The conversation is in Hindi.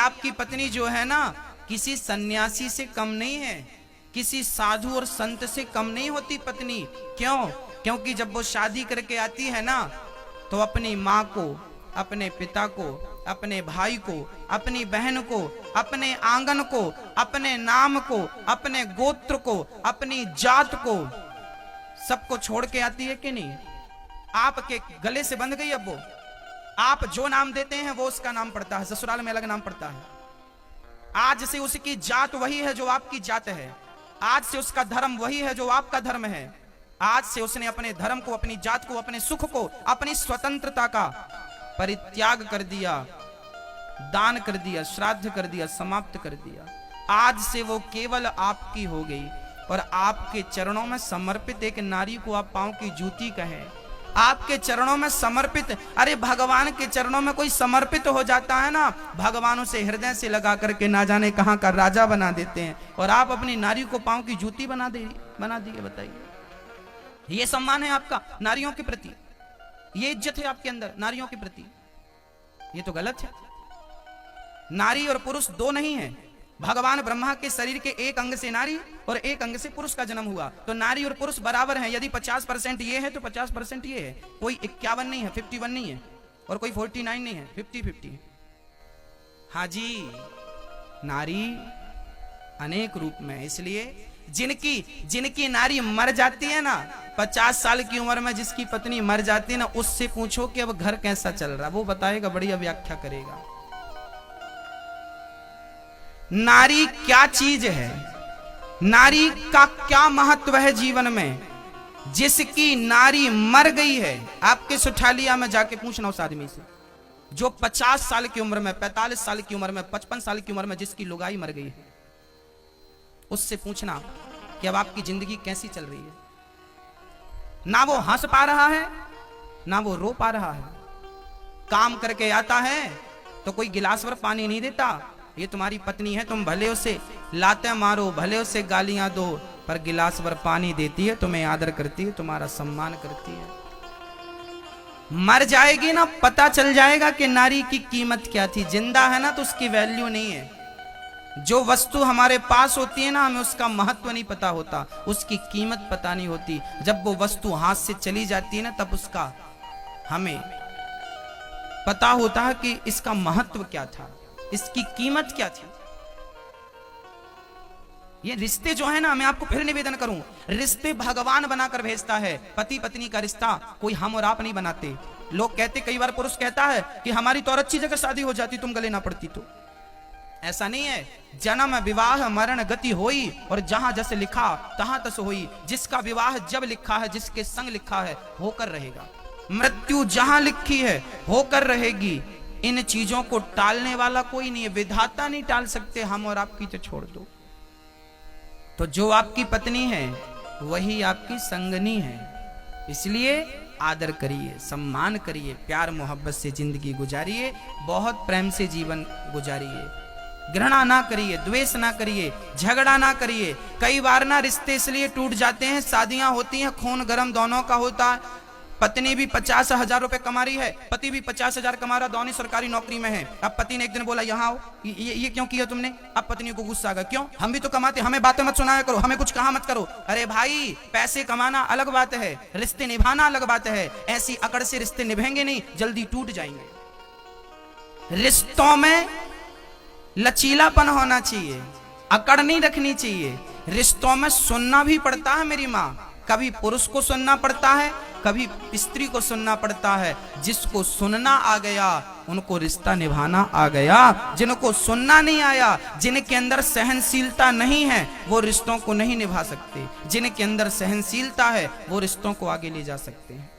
आपकी पत्नी जो है ना किसी सन्यासी से कम नहीं है, किसी साधु और संत से कम नहीं होती पत्नी। क्यों? क्योंकि जब वो शादी करके आती है ना तो अपनी माँ को, अपने पिता को, अपने भाई को, अपनी बहन को, अपने आंगन को, अपने नाम को, अपने गोत्र को, अपनी जात को, सबको छोड़ के आती है कि नहीं? आपके गले से बंध गई। अब वो आप जो नाम देते हैं वो उसका नाम पड़ता है, ससुराल में अलग नाम पड़ता है। आज से उसकी जात वही है जो आपकी जात है, आज से उसका धर्म वही है जो आपका धर्म है। आज से उसने अपने धर्म को, अपनी जात को, अपने सुख को, अपनी स्वतंत्रता का परित्याग कर दिया, दान कर दिया, श्राद्ध कर दिया, समाप्त कर दिया। आज से वो केवल आपकी हो गई और आपके चरणों में समर्पित एक नारी को आप पांव की जूती कहें, आपके चरणों में समर्पित। अरे भगवान के चरणों में कोई समर्पित हो जाता है ना, भगवान उसे हृदय से लगा करके ना जाने कहां का राजा बना देते हैं, और आप अपनी नारी को पांव की जूती बना दिए। बताइए, ये सम्मान है आपका नारियों के प्रति, ये इज्जत है आपके अंदर नारियों के प्रति? ये तो गलत है। नारी और पुरुष दो नहीं है। भगवान ब्रह्मा के शरीर के एक अंग से नारी और एक अंग से पुरुष का जन्म हुआ, तो नारी और पुरुष बराबर हैं। यदि 50% ये है तो 50% ये है। कोई 51 नहीं है, 51 नहीं है, और कोई 49 नहीं है, 50-50 है। हाँ जी, नारी अनेक रूप में। इसलिए जिनकी नारी मर जाती है ना, 50 साल की उम्र में जिसकी पत्नी मर जाती है ना, उससे पूछो कि अब घर कैसा चल रहा, वो बताएगा, बढ़िया व्याख्या करेगा। नारी क्या चीज है, नारी का क्या महत्व है जीवन में। जिसकी नारी मर गई है, आपके सुठालिया में जाके पूछना उस आदमी से जो 50 साल की उम्र में, 45 साल की उम्र में, 55 साल की उम्र में जिसकी लुगाई मर गई है, उससे पूछना कि अब आपकी जिंदगी कैसी चल रही है। ना वो हंस पा रहा है, ना वो रो पा रहा है। काम करके आता है तो कोई गिलास भर पानी नहीं देता। ये तुम्हारी पत्नी है, तुम भले उसे लाते मारो, भले उसे गालियां दो, पर गिलास भर पानी देती है, तुम्हें आदर करती है, तुम्हारा सम्मान करती है। मर जाएगी ना, पता चल जाएगा कि नारी की कीमत क्या थी। जिंदा है ना तो उसकी वैल्यू नहीं है। जो वस्तु हमारे पास होती है ना, हमें उसका महत्व नहीं पता होता, उसकी कीमत पता नहीं होती। जब वो वस्तु हाथ से चली जाती है ना, तब उसका हमें पता होता है कि इसका महत्व क्या था, इसकी कीमत क्या थी। ये रिश्ते जो है ना, मैं आपको फिर निवेदन करूं, रिश्ते भगवान बनाकर भेजता है। पति पत्नी का रिश्ता कोई हम और आप नहीं बनाते। लोग कहते, कई बार पुरुष कहता है कि हमारी तो और अच्छी जगह शादी हो जाती, तुम गले ना पड़ती। तो ऐसा नहीं है। जन्म विवाह मरण गति होई, और जहां जैसे लिखा तहां तस होई। जिसका विवाह जब लिखा है, जिसके संग लिखा है, होकर रहेगा। मृत्यु जहां लिखी है, होकर रहेगी। इन चीजों को टालने वाला कोई नहीं है, विधाता नहीं टाल सकते। हम और आपकी तो छोड़ दो। तो जो आपकी पत्नी है वही आपकी संगनी है। इसलिए आदर करिए, सम्मान करिए, प्यार मोहब्बत से जिंदगी गुजारिए, बहुत प्रेम से जीवन गुजारिए। घृणा ना करिए, द्वेष ना करिए, झगड़ा ना करिए। कई बार ना रिश्ते इसलिए टूट जाते हैं, शादियां होती हैं, खून गर्म दोनों का होता है। पत्नी भी 50,000 रुपए कमा रही है, पति भी 50,000 कमा रहा, दोनों सरकारी नौकरी में है। अब पति ने एक दिन बोला, यहाँ आओ, ये क्यों किया तुमने? अब पत्नी को गुस्सा आ गया, क्यों? हम भी तो कमाते, हमें बातें मत सुनाया करो, हमें कुछ कहा मत करो। अरे भाई, पैसे कमाना अलग बात है, रिश्ते निभाना अलग बात है। ऐसी अकड़ से रिश्ते निभेंगे नहीं, जल्दी टूट जाएंगे। रिश्तों में लचीलापन होना चाहिए, अकड़ नहीं रखनी चाहिए। रिश्तों में सुनना भी पड़ता है मेरी माँ। कभी पुरुष को सुनना पड़ता है, कभी स्त्री को सुनना पड़ता है। जिसको सुनना आ गया उनको रिश्ता निभाना आ गया। जिनको सुनना नहीं आया, जिनके अंदर सहनशीलता नहीं है, वो रिश्तों को नहीं निभा सकते। जिनके अंदर सहनशीलता है वो रिश्तों को आगे ले जा सकते हैं।